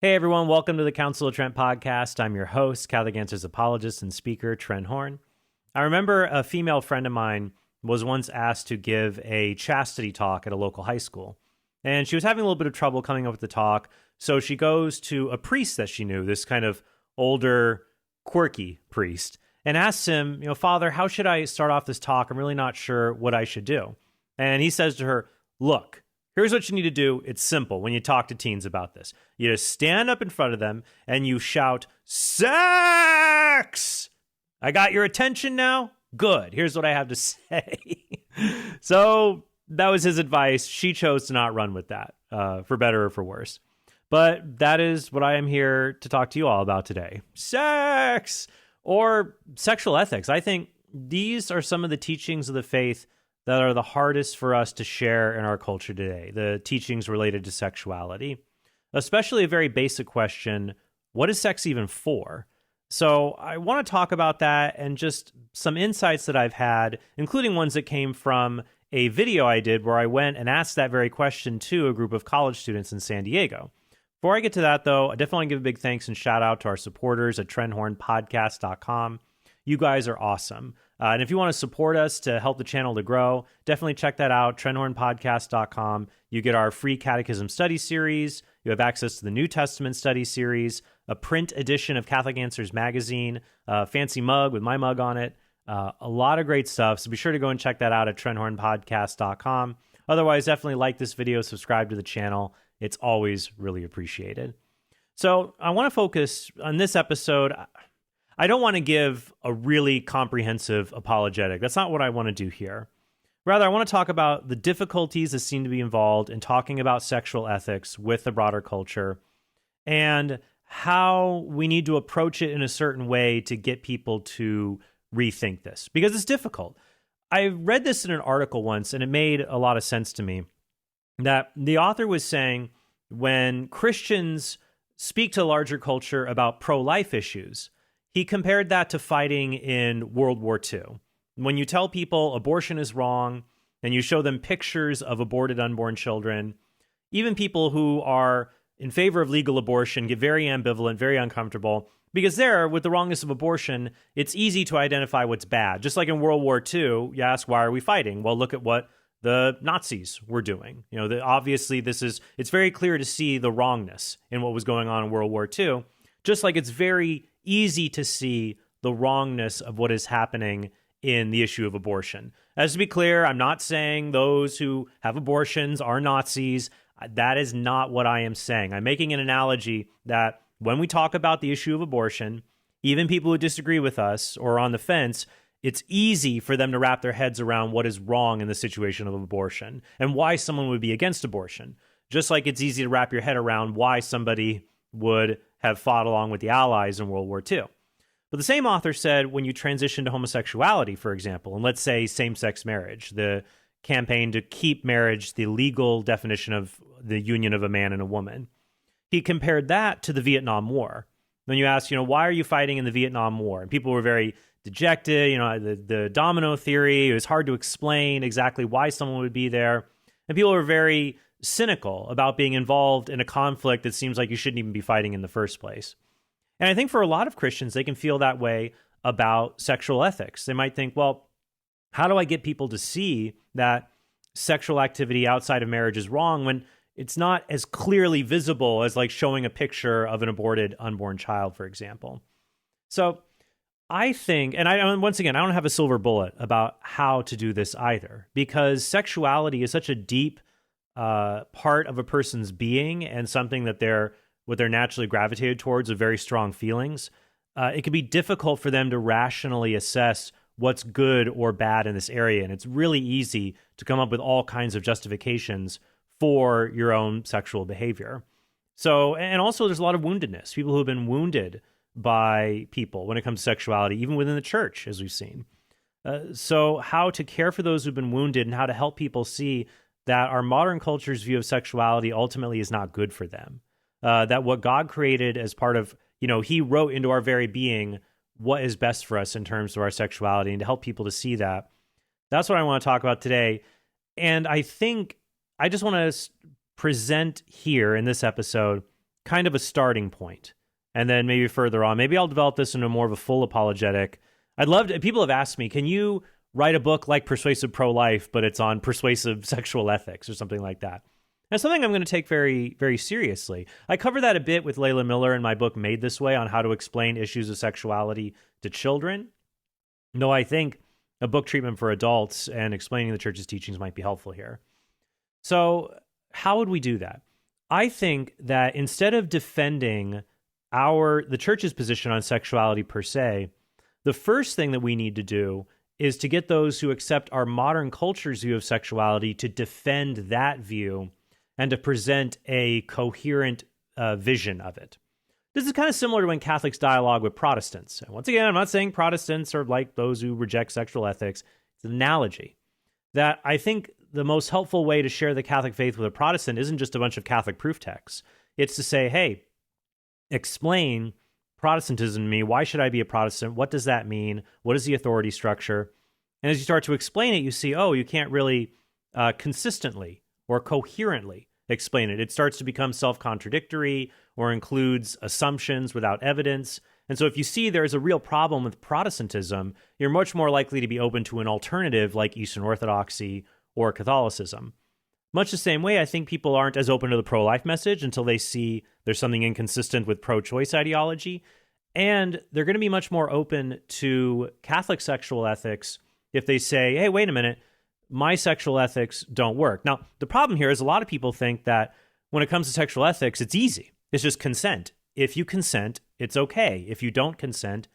Hey everyone, welcome to the Counsel of Trent podcast. I'm your host, Catholic Answers apologist and speaker, Trent Horn. I remember a female friend of mine was once asked to give a chastity talk at a local high school. And she was having a little bit of trouble coming up with the talk, so she goes to a priest that she knew, this kind of older, quirky priest, and asks him, Father, how should I start off this talk? I'm really not sure what I should do. And he says to her, look, here's what you need to do. It's simple when you talk to teens about this. You just stand up in front of them and you shout, sex! I got your attention now? Good. Here's what I have to say. So that was his advice. She chose to not run with that, for better or for worse. But that is what I am here to talk to you all about today. Sex! Or sexual ethics. I think these are some of the teachings of the faith that are the hardest for us to share in our culture today, the teachings related to sexuality, especially a very basic question, what is sex even for? So I want to talk about that and just some insights that I've had, including ones that came from a video I did where I went and asked that very question to a group of college students in San Diego. Before I get to that, though, I definitely want to give a big thanks and shout out to our supporters at TrentHornPodcast.com. You guys are awesome. And if you want to support us to help the channel to grow, definitely check that out, TrentHornPodcast.com. You get our free catechism study series. You have access to the New Testament study series, a print edition of Catholic Answers magazine, a fancy mug with my mug on it, a lot of great stuff. So be sure to go and check that out at TrentHornPodcast.com. Otherwise, definitely like this video, subscribe to the channel. It's always really appreciated. So I want to focus on this episode. I don't want to give a really comprehensive apologetic. That's not what I want to do here. Rather, I want to talk about the difficulties that seem to be involved in talking about sexual ethics with the broader culture and how we need to approach it in a certain way to get people to rethink this, because it's difficult. I read this in an article once, and it made a lot of sense to me, that the author was saying when Christians speak to larger culture about pro-life issues, he compared that to fighting in World War II. When you tell people abortion is wrong, and you show them pictures of aborted unborn children, even people who are in favor of legal abortion get very ambivalent, very uncomfortable, because there, with the wrongness of abortion, it's easy to identify what's bad. Just like in World War II, you ask, why are we fighting? Well, look at what the Nazis were doing. Obviously, it's very clear to see the wrongness in what was going on in World War II, just like it's very easy to see the wrongness of what is happening in the issue of abortion. As to be clear, I'm not saying those who have abortions are Nazis. That is not what I am saying. I'm making an analogy that when we talk about the issue of abortion, even people who disagree with us or are on the fence, it's easy for them to wrap their heads around what is wrong in the situation of abortion and why someone would be against abortion. Just like it's easy to wrap your head around why somebody would have fought along with the Allies in World War II. But the same author said when you transition to homosexuality, for example, and let's say same-sex marriage, the campaign to keep marriage the legal definition of the union of a man and a woman, he compared that to the Vietnam War. When you ask, why are you fighting in the Vietnam War? And people were very dejected, the domino theory, it was hard to explain exactly why someone would be there. And people were very cynical about being involved in a conflict that seems like you shouldn't even be fighting in the first place. And I think for a lot of Christians, they can feel that way about sexual ethics. They might think, well, how do I get people to see that sexual activity outside of marriage is wrong when it's not as clearly visible as like showing a picture of an aborted unborn child, for example? So I think, and once again, I don't have a silver bullet about how to do this either, because sexuality is such a deep part of a person's being and something that they're naturally gravitated towards with very strong feelings. It can be difficult for them to rationally assess what's good or bad in this area. And it's really easy to come up with all kinds of justifications for your own sexual behavior. So, and also there's a lot of woundedness, people who have been wounded by people when it comes to sexuality, even within the church, as we've seen. So how to care for those who've been wounded and how to help people see that our modern culture's view of sexuality ultimately is not good for them. That what God created as part of, he wrote into our very being what is best for us in terms of our sexuality, and to help people to see that. That's what I want to talk about today. And I think I just want to present here in this episode kind of a starting point. And then maybe further on, maybe I'll develop this into more of a full apologetic. I'd love to, people have asked me, can you write a book like Persuasive Pro-Life, but it's on persuasive sexual ethics or something like that? That's something I'm going to take very, very seriously. I cover that a bit with Layla Miller in my book Made This Way on how to explain issues of sexuality to children. No, I think a book treatment for adults and explaining the church's teachings might be helpful here. So how would we do that? I think that instead of defending the church's position on sexuality per se, the first thing that we need to do is to get those who accept our modern culture's view of sexuality to defend that view and to present a coherent vision of it. This is kind of similar to when Catholics dialogue with Protestants. And once again, I'm not saying Protestants are like those who reject sexual ethics. It's an analogy that I think the most helpful way to share the Catholic faith with a Protestant isn't just a bunch of Catholic proof texts. It's to say, hey, explain Protestantism to me. Why should I be a Protestant? What does that mean? What is the authority structure? And as you start to explain it, you see, oh, you can't really consistently or coherently explain it. It starts to become self-contradictory or includes assumptions without evidence. And so if you see there's a real problem with Protestantism, you're much more likely to be open to an alternative like Eastern Orthodoxy or Catholicism. Much the same way, I think people aren't as open to the pro-life message until they see there's something inconsistent with pro-choice ideology. And they're going to be much more open to Catholic sexual ethics if they say, hey, wait a minute, my sexual ethics don't work. Now, the problem here is a lot of people think that when it comes to sexual ethics, it's easy. It's just consent. If you consent, it's okay. If you don't consent,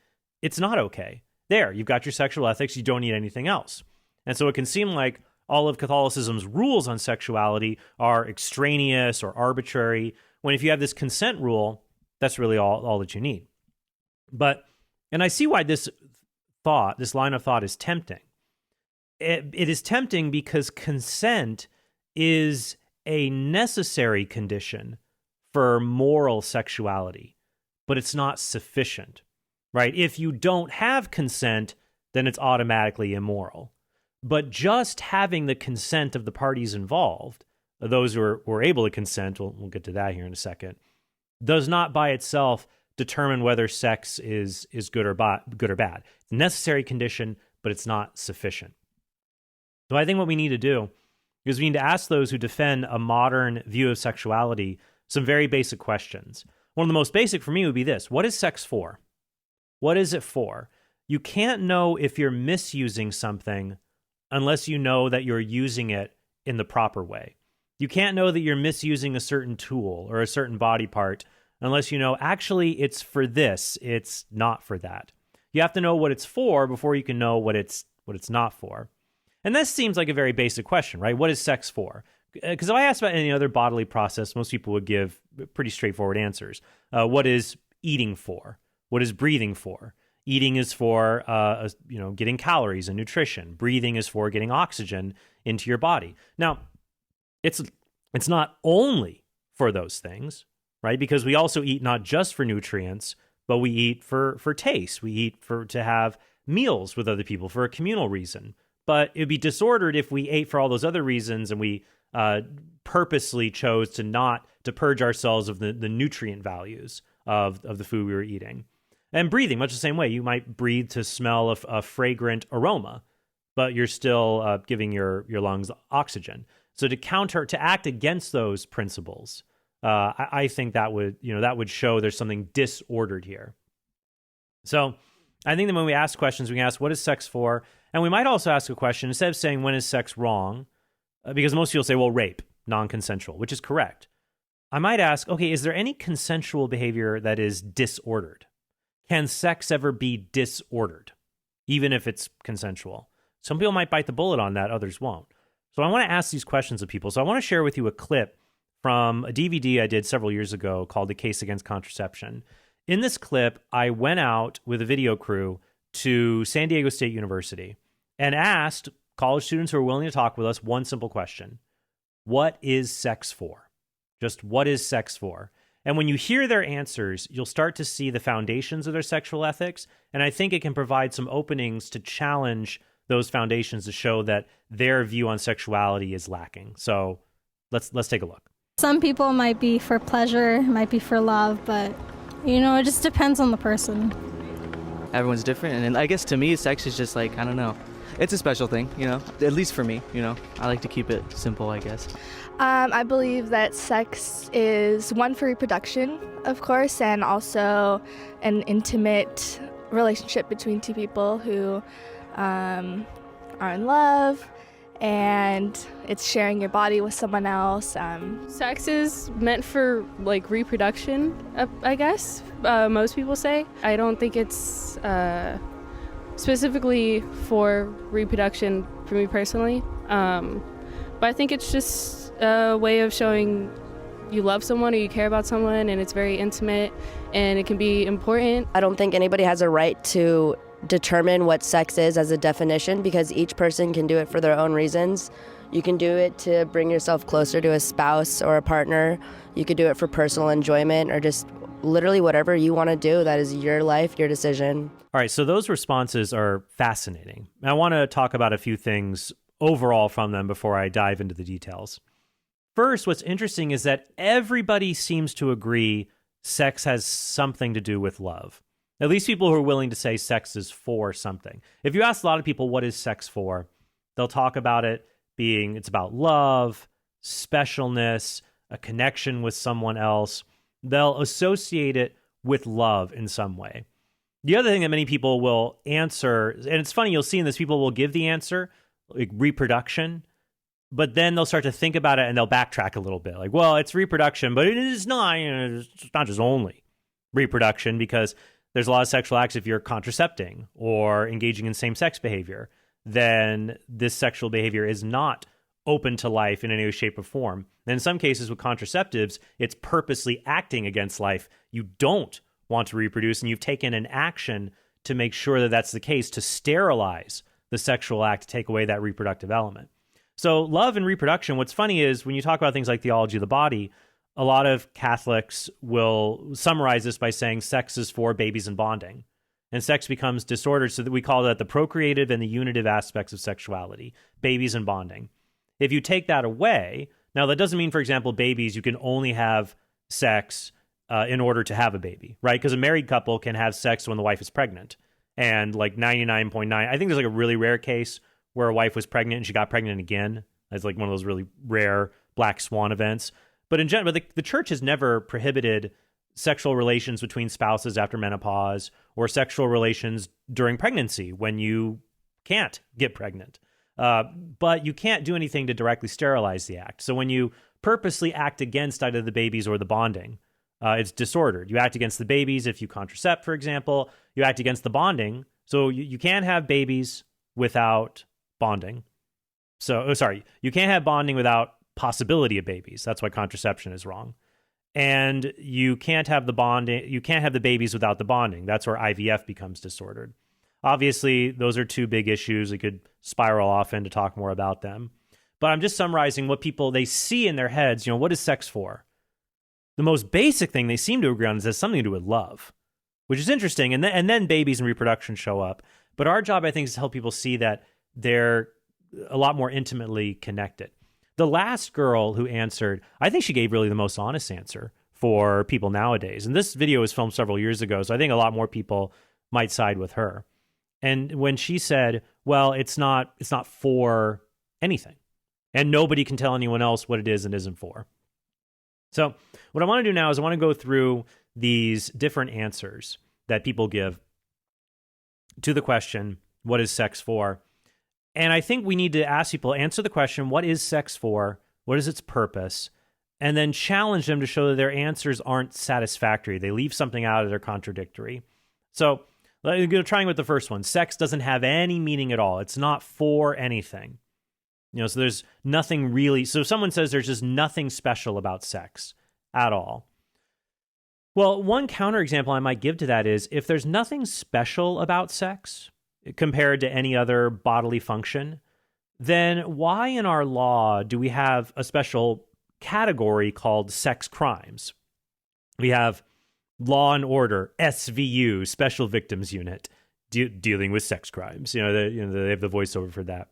it's not okay. There, you've got your sexual ethics. You don't need anything else. And so it can seem like all of Catholicism's rules on sexuality are extraneous or arbitrary, when if you have this consent rule, that's really all that you need. And I see why this line of thought is tempting. It is tempting because consent is a necessary condition for moral sexuality, but it's not sufficient, right? If you don't have consent, then it's automatically immoral. But just having the consent of the parties involved, those who are able to consent, we'll get to that here in a second, does not by itself determine whether sex is good or bad. It's a necessary condition, but it's not sufficient. So I think what we need to do is we need to ask those who defend a modern view of sexuality some very basic questions. One of the most basic for me would be this: what is sex for? What is it for? You can't know if you're misusing something unless you know that you're using it in the proper way. You can't know that you're misusing a certain tool or a certain body part unless you know, actually, it's for this, it's not for that. You have to know what it's for before you can know what it's not for. And this seems like a very basic question, right? What is sex for? Because if I asked about any other bodily process, most people would give pretty straightforward answers. What is eating for? What is breathing for? Eating is for getting calories and nutrition. Breathing is for getting oxygen into your body. Now, it's not only for those things, right? Because we also eat not just for nutrients, but we eat for taste. We eat to have meals with other people for a communal reason. But it'd be disordered if we ate for all those other reasons and we purposely chose to purge ourselves of the nutrient values of the food we were eating. And breathing, much the same way. You might breathe to smell a fragrant aroma, but you're still giving your lungs oxygen. So to act against those principles, I think that would show there's something disordered here. So I think that when we ask questions, we can ask, what is sex for? And we might also ask a question, instead of saying, when is sex wrong? Because most people say, well, rape, non-consensual, which is correct. I might ask, okay, is there any consensual behavior that is disordered? Can sex ever be disordered, even if it's consensual? Some people might bite the bullet on that, others won't. So I want to ask these questions of people. So I want to share with you a clip from a DVD I did several years ago called The Case Against Contraception. In this clip, I went out with a video crew to San Diego State University and asked college students who are willing to talk with us one simple question: what is sex for? Just what is sex for? And when you hear their answers, you'll start to see the foundations of their sexual ethics. And I think it can provide some openings to challenge those foundations to show that their view on sexuality is lacking. So let's take a look. Some people might be for pleasure, might be for love, but, it just depends on the person. Everyone's different, and I guess to me, sex is just like, I don't know. It's a special thing, at least for me, I like to keep it simple, I guess. I believe that sex is one for reproduction, of course, and also an intimate relationship between two people who are in love, and it's sharing your body with someone else. Sex is meant for reproduction, I guess. Most people say. I don't think it's specifically for reproduction for me personally, but I think it's just a way of showing you love someone or you care about someone, and it's very intimate and it can be important. I don't think anybody has a right to determine what sex is as a definition, because each person can do it for their own reasons. You can do it to bring yourself closer to a spouse or a partner. You could do it for personal enjoyment, or just literally whatever you want to do. That is your life, your decision. All right, so those responses are fascinating. I want to talk about a few things overall from them before I dive into the details. First, what's interesting is that everybody seems to agree sex has something to do with love. At least people who are willing to say sex is for something. If you ask a lot of people what is sex for, they'll talk about it being it's about love, specialness, a connection with someone else. They'll associate it with love in some way. The other thing that many people will answer, and it's funny, you'll see in this, people will give the answer, like reproduction, but then they'll start to think about it and they'll backtrack a little bit. Like, well, it's reproduction, but it is not, it's not just only reproduction, because there's a lot of sexual acts if you're contracepting or engaging in same-sex behavior, then this sexual behavior is not open to life in any way, shape, or form. And in some cases with contraceptives, it's purposely acting against life. You don't want to reproduce, and you've taken an action to make sure that that's the case, to sterilize the sexual act, to take away that reproductive element. So love and reproduction, what's funny is when you talk about things like theology of the body, a lot of Catholics will summarize this by saying sex is for babies and bonding. And sex becomes disordered, so that we call that the procreative and the unitive aspects of sexuality, babies and bonding. If you take that away, now that doesn't mean, for example, babies, you can only have sex in order to have a baby, right? Because a married couple can have sex when the wife is pregnant. And like 99.9, I think there's like a really rare case where a wife was pregnant and she got pregnant again. It's like one of those really rare black swan events. But in general, the church has never prohibited sexual relations between spouses after menopause, or sexual relations during pregnancy when you can't get pregnant. But you can't do anything to directly sterilize the act. So when you purposely act against either the babies or the bonding, it's disordered. You act against the babies if you contracept, for example. You act against the bonding. So you can't have babies without bonding. You can't have bonding without possibility of babies. That's why contraception is wrong. And you can't have the bonding. You can't have the babies without the bonding. That's where IVF becomes disordered. Obviously, those are two big issues. We could spiral off in to talk more about them. But I'm just summarizing what people, they see in their heads, what is sex for? The most basic thing they seem to agree on is it has something to do with love, which is interesting. And then babies and reproduction show up. But our job, I think, is to help people see that they're a lot more intimately connected. The last girl who answered, I think she gave really the most honest answer for people nowadays. And this video was filmed several years ago, so I think a lot more people might side with her. And when she said, well, it's not for anything, and nobody can tell anyone else what it is and isn't for. So what I want to do now is I want to go through these different answers that people give to the question, what is sex for? And I think we need to ask people, answer the question, what is sex for? What is its purpose? And then challenge them to show that their answers aren't satisfactory. They leave something out, or they're contradictory. So trying with the first one, sex doesn't have any meaning at all. It's not for anything. So there's nothing really. So if someone says there's just nothing special about sex at all. Well, one counterexample I might give to that is if there's nothing special about sex compared to any other bodily function, then why in our law do we have a special category called sex crimes? We have Law and Order, SVU, Special Victims Unit, dealing with sex crimes. They have the voiceover for that.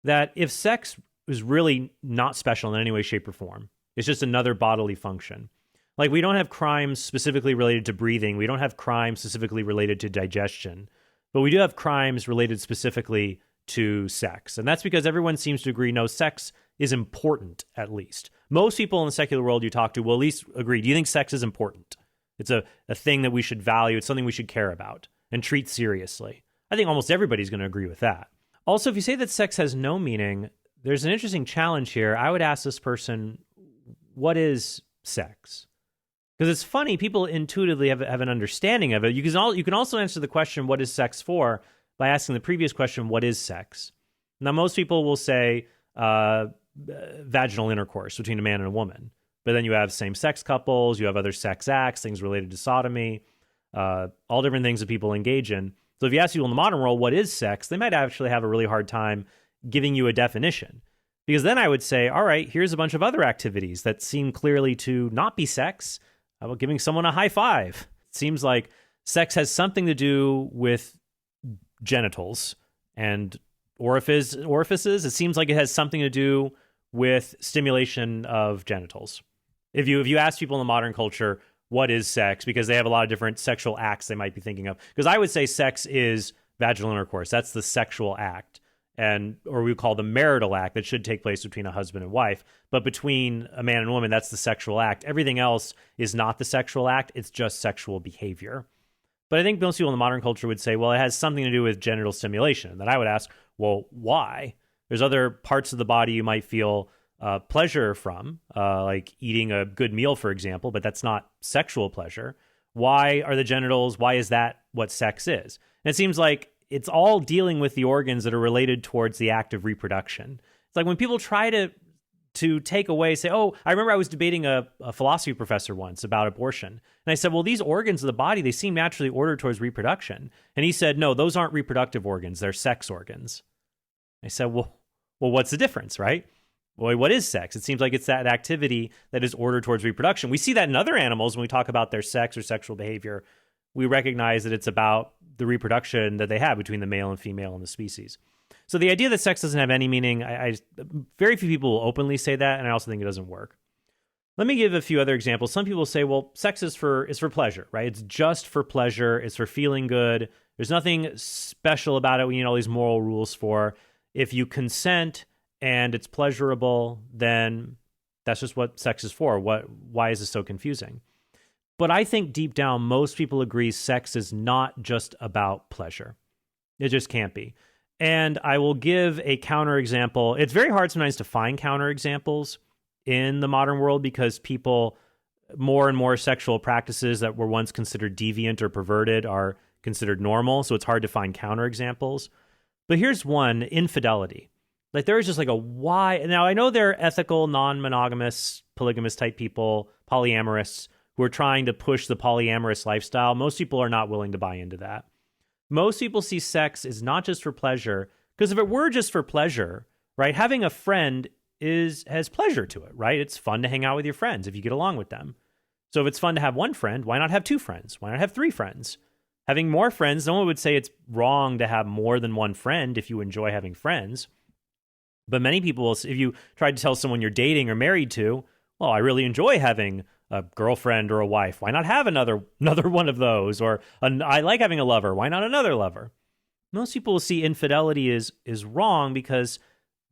That if sex is really not special in any way, shape, or form, It's just another bodily function. Like, we don't have crimes specifically related to breathing. We don't have crimes specifically related to digestion. But we do have crimes related specifically to sex. And that's because everyone seems to agree, no, sex is important, at least. Most people in the secular world you talk to will at least agree, do you think sex is important? It's a thing that we should value. It's something we should care about and treat seriously. I think almost everybody's going to agree with that. Also, if you say that sex has no meaning, there's an interesting challenge here. I would ask this person, what is sex? Because it's funny, people intuitively have an understanding of it. You can also answer the question, what is sex for, by asking the previous question, what is sex? Now, most people will say vaginal intercourse between a man and a woman. But then you have same-sex couples, you have other sex acts, things related to sodomy, all different things that people engage in. So if you ask people in the modern world, what is sex, they might actually have a really hard time giving you a definition. Because then I would say, all right, here's a bunch of other activities that seem clearly to not be sex. How about giving someone a high five? It seems like sex has something to do with genitals and orifices. It seems like it has something to do with stimulation of genitals. If you ask people in the modern culture, what is sex? Because they have a lot of different sexual acts they might be thinking of. Because I would say sex is vaginal intercourse. That's the sexual act. Or we call the marital act that should take place between a husband and wife. But between a man and woman, that's the sexual act. Everything else is not the sexual act. It's just sexual behavior. But I think most people in the modern culture would say, well, it has something to do with genital stimulation. And then I would ask, well, why? There's other parts of the body you might feel pleasure from, like eating a good meal, for example, but that's not sexual pleasure. Why are the genitals, why is that what sex is? And it seems like it's all dealing with the organs that are related towards the act of reproduction. It's like when people try to take away, say, oh, I remember I was debating a philosophy professor once about abortion. And I said, well, these organs of the body, they seem naturally ordered towards reproduction. And he said, no, those aren't reproductive organs, they're sex organs. I said, well, what's the difference, right? Well, what is sex? It seems like it's that activity that is ordered towards reproduction. We see that in other animals when we talk about their sex or sexual behavior. We recognize that it's about the reproduction that they have between the male and female in the species. So the idea that sex doesn't have any meaning, very few people will openly say that, and I also think it doesn't work. Let me give a few other examples. Some people say, well, sex is for pleasure, right? It's just for pleasure. It's for feeling good. There's nothing special about it we need all these moral rules for. If you consent and it's pleasurable, then that's just what sex is for. Why is this so confusing? But I think deep down, most people agree sex is not just about pleasure. It just can't be. And I will give a counterexample. It's very hard sometimes to find counterexamples in the modern world because more and more sexual practices that were once considered deviant or perverted are considered normal. So it's hard to find counterexamples. But here's one: infidelity. Like, there is just like a why. Now, I know there are ethical, non-monogamous, polygamous type people, polyamorous, who are trying to push the polyamorous lifestyle. Most people are not willing to buy into that. Most people see sex is not just for pleasure, because if it were just for pleasure, right, having a friend has pleasure to it, right? It's fun to hang out with your friends if you get along with them. So if it's fun to have one friend, why not have two friends? Why not have three friends? Having more friends, no one would say it's wrong to have more than one friend if you enjoy having friends. But many people, if you tried to tell someone you're dating or married to, well, I really enjoy having a girlfriend or a wife. Why not have another one of those? Or I like having a lover. Why not another lover? Most people will see infidelity is wrong because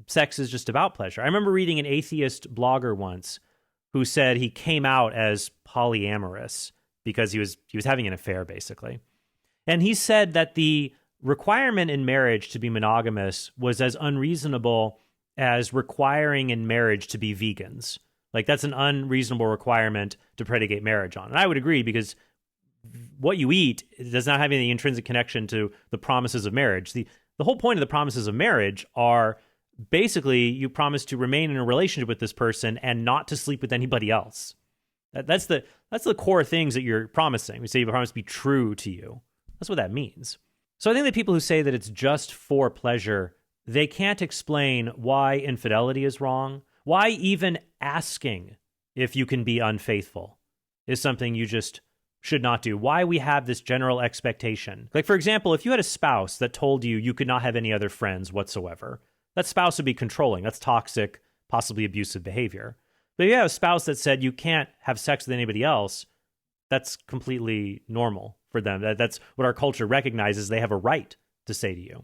sex is just about pleasure. I remember reading an atheist blogger once who said he came out as polyamorous because he was having an affair, basically. And he said that the requirement in marriage to be monogamous was as unreasonable as requiring in marriage to be vegans. Like, that's an unreasonable requirement to predicate marriage on. And I would agree, because what you eat does not have any intrinsic connection to the promises of marriage. The whole point of the promises of marriage are basically you promise to remain in a relationship with this person and not to sleep with anybody else. That's the core things that you're promising. We say you promise to be true to you. That's what that means. So I think that people who say that it's just for pleasure, they can't explain why infidelity is wrong. Why even asking if you can be unfaithful is something you just should not do. Why we have this general expectation. Like, for example, if you had a spouse that told you could not have any other friends whatsoever, that spouse would be controlling. That's toxic, possibly abusive behavior. But if you have a spouse that said you can't have sex with anybody else, that's completely normal for them. That's what our culture recognizes. They have a right to say to you.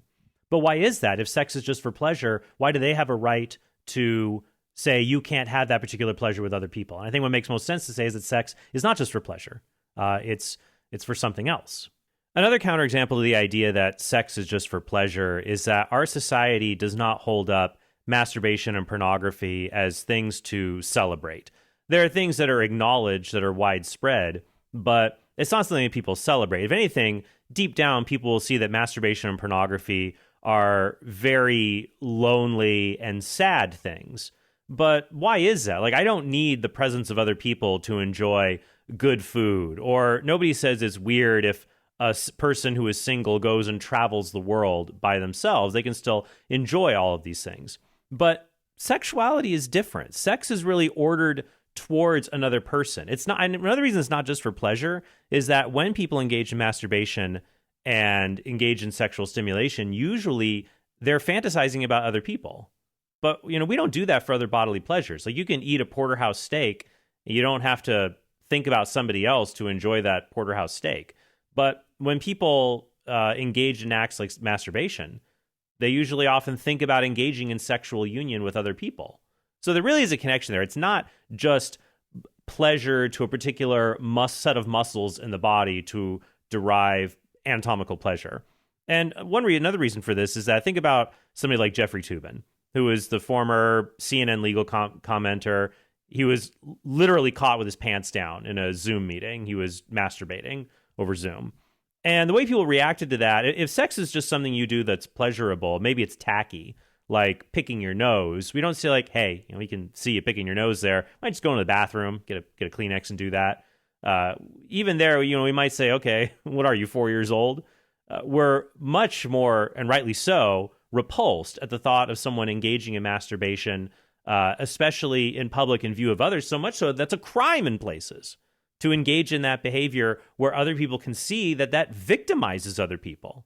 But why is that? If sex is just for pleasure, why do they have a right to say you can't have that particular pleasure with other people? And I think what makes most sense to say is that sex is not just for pleasure. It's for something else. Another counterexample to the idea that sex is just for pleasure is that our society does not hold up masturbation and pornography as things to celebrate. There are things that are acknowledged that are widespread, but it's not something that people celebrate. If anything, deep down, people will see that masturbation and pornography are very lonely and sad things. But why is that? Like, I don't need the presence of other people to enjoy good food, or nobody says it's weird if a person who is single goes and travels the world by themselves. They can still enjoy all of these things. But sexuality is different. Sex is really ordered towards another person. It's not, and another reason it's not just for pleasure is that when people engage in masturbation and engage in sexual stimulation, usually they're fantasizing about other people. But, we don't do that for other bodily pleasures. Like, you can eat a porterhouse steak, and you don't have to think about somebody else to enjoy that porterhouse steak. But when people engage in acts like masturbation, they usually often think about engaging in sexual union with other people. So there really is a connection there. It's not just pleasure to a particular set of muscles in the body to derive anatomical pleasure. And another reason for this is that I think about somebody like Jeffrey Toobin, who is the former CNN legal commenter. He was literally caught with his pants down in a Zoom meeting. He was masturbating over Zoom. And the way people reacted to that, if sex is just something you do that's pleasurable, maybe it's tacky, like picking your nose. We don't say like, hey, we can see you picking your nose there. Might just go into the bathroom, get a Kleenex and do that. Even there, we might say, okay, what are you, 4 years old? We're much more, and rightly so, repulsed at the thought of someone engaging in masturbation, especially in public in view of others, so much so that's a crime in places to engage in that behavior where other people can see that victimizes other people.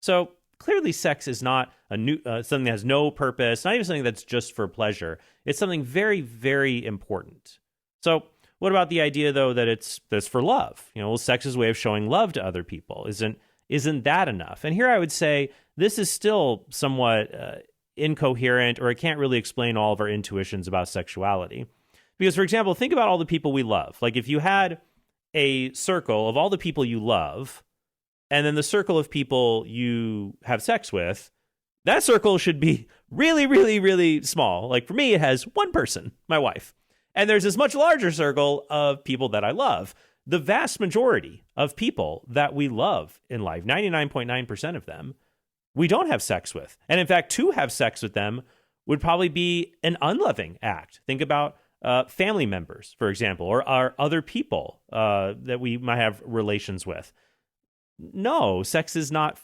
So clearly sex is not something that has no purpose, not even something that's just for pleasure. It's something very, very important. So what about the idea, though, that that's for love? Sex is a way of showing love to other people. Isn't that enough? And here I would say this is still somewhat incoherent, or it can't really explain all of our intuitions about sexuality. Because, for example, think about all the people we love. Like, if you had a circle of all the people you love, and then the circle of people you have sex with, that circle should be really, really, really small. Like, for me, it has one person, my wife. And there's this much larger circle of people that I love. The vast majority of people that we love in life, 99.9% of them, we don't have sex with. And in fact, to have sex with them would probably be an unloving act. Think about family members, for example, or our other people that we might have relations with. No, sex is not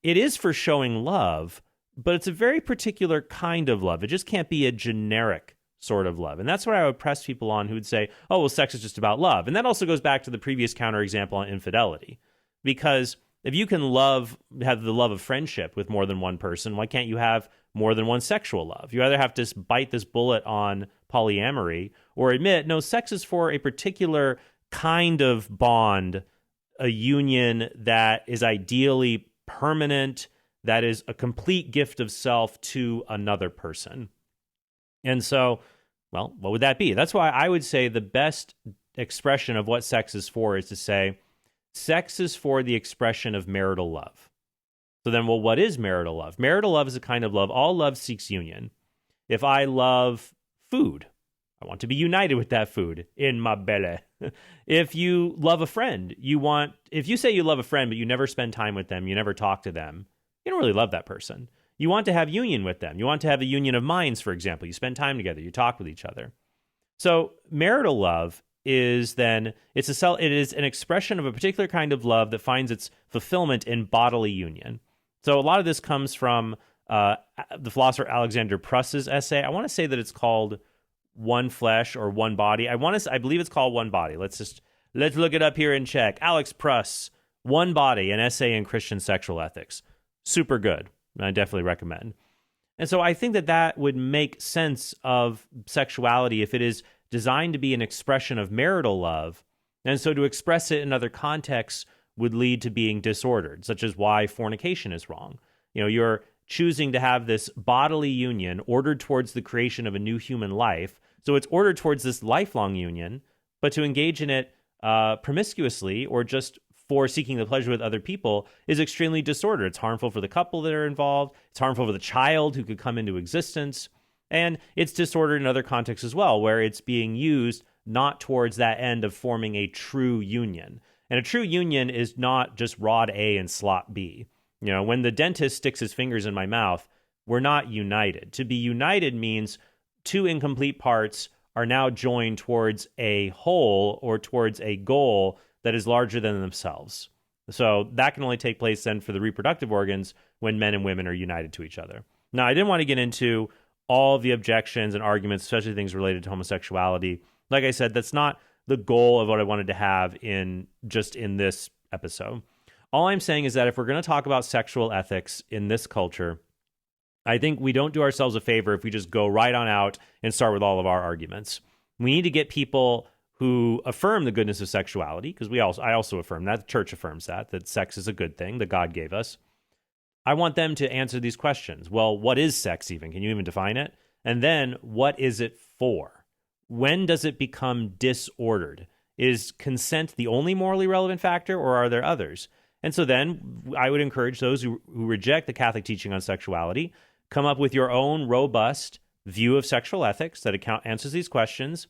it is for showing love, but it's a very particular kind of love. It just can't be a generic sort of love. And that's what I would press people on who would say, oh, well, sex is just about love. And that also goes back to the previous counterexample on infidelity. Because if you can have the love of friendship with more than one person, why can't you have more than one sexual love? You either have to bite this bullet on polyamory or admit, no, sex is for a particular kind of bond, a union that is ideally permanent, that is a complete gift of self to another person. And so, well, what would that be? That's why I would say the best expression of what sex is for is to say, sex is for the expression of marital love. So then, well, what is marital love? Marital love is a kind of love. All love seeks union. If I love food, I want to be united with that food in my belly. If you love a friend, if you say you love a friend, but you never spend time with them, you never talk to them, you don't really love that person. You want to have union with them. You want to have a union of minds, for example. You spend time together. You talk with each other. So marital love is then, it is an expression of a particular kind of love that finds its fulfillment in bodily union. So a lot of this comes from the philosopher Alexander Pruss's essay. I want to say that it's called One Flesh or One Body. I believe it's called One Body. Let's look it up here and check. Alex Pruss, One Body, an essay in Christian sexual ethics. Super good. I definitely recommend. And so I think that that would make sense of sexuality if it is designed to be an expression of marital love. And so to express it in other contexts would lead to being disordered, such as why fornication is wrong. You're choosing to have this bodily union ordered towards the creation of a new human life. So it's ordered towards this lifelong union, but to engage in it promiscuously or just for seeking the pleasure with other people is extremely disordered. It's harmful for the couple that are involved. It's harmful for the child who could come into existence. And it's disordered in other contexts as well, where it's being used not towards that end of forming a true union. And a true union is not just rod A and slot B. When the dentist sticks his fingers in my mouth, we're not united. To be united means two incomplete parts are now joined towards a whole or towards a goal that is larger than themselves. So that can only take place then for the reproductive organs when men and women are united to each other. Now, I didn't want to get into all the objections and arguments, especially things related to homosexuality. Like I said, that's not the goal of what I wanted to have in this episode. All I'm saying is that if we're going to talk about sexual ethics in this culture, I think we don't do ourselves a favor if we just go right on out and start with all of our arguments. We need to get people who affirm the goodness of sexuality, because I also affirm that. The church affirms that sex is a good thing that God gave us. I want them to answer these questions. Well, what is sex even? Can you even define it? And then, what is it for? When does it become disordered? Is consent the only morally relevant factor, or are there others? And so then I would encourage those who reject the Catholic teaching on sexuality, come up with your own robust view of sexual ethics that answers these questions,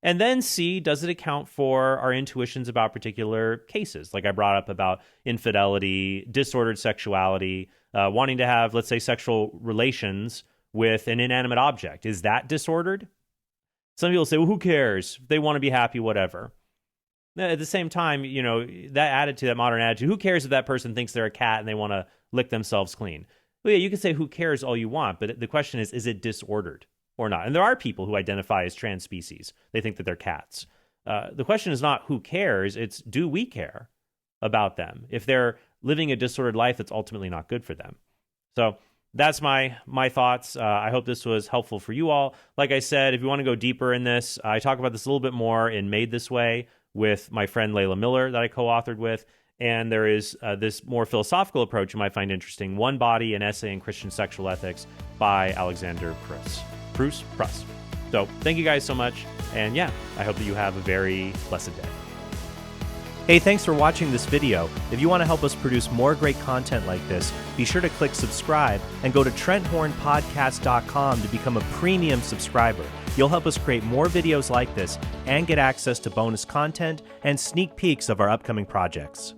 and then see, does it account for our intuitions about particular cases? Like I brought up about infidelity, disordered sexuality, wanting to have, let's say, sexual relations with an inanimate object. Is that disordered? Some people say, well, who cares? They want to be happy, whatever. At the same time, that attitude, that modern attitude, who cares if that person thinks they're a cat and they want to lick themselves clean? Well, yeah, you can say who cares all you want, but the question is it disordered or not? And there are people who identify as trans species. They think that they're cats. The question is not who cares, it's do we care about them if they're living a disordered life that's ultimately not good for them? So that's my thoughts. I hope this was helpful for you all. Like I said, if you want to go deeper in this, I talk about this a little bit more in Made This Way with my friend Layla Miller that I co-authored with. And there is this more philosophical approach you might find interesting, One Body, an Essay in Christian Sexual Ethics by Alexander Pruss. So thank you guys so much. And yeah, I hope that you have a very blessed day. Hey, thanks for watching this video. If you want to help us produce more great content like this, be sure to click subscribe and go to TrentHornPodcast.com to become a premium subscriber. You'll help us create more videos like this and get access to bonus content and sneak peeks of our upcoming projects.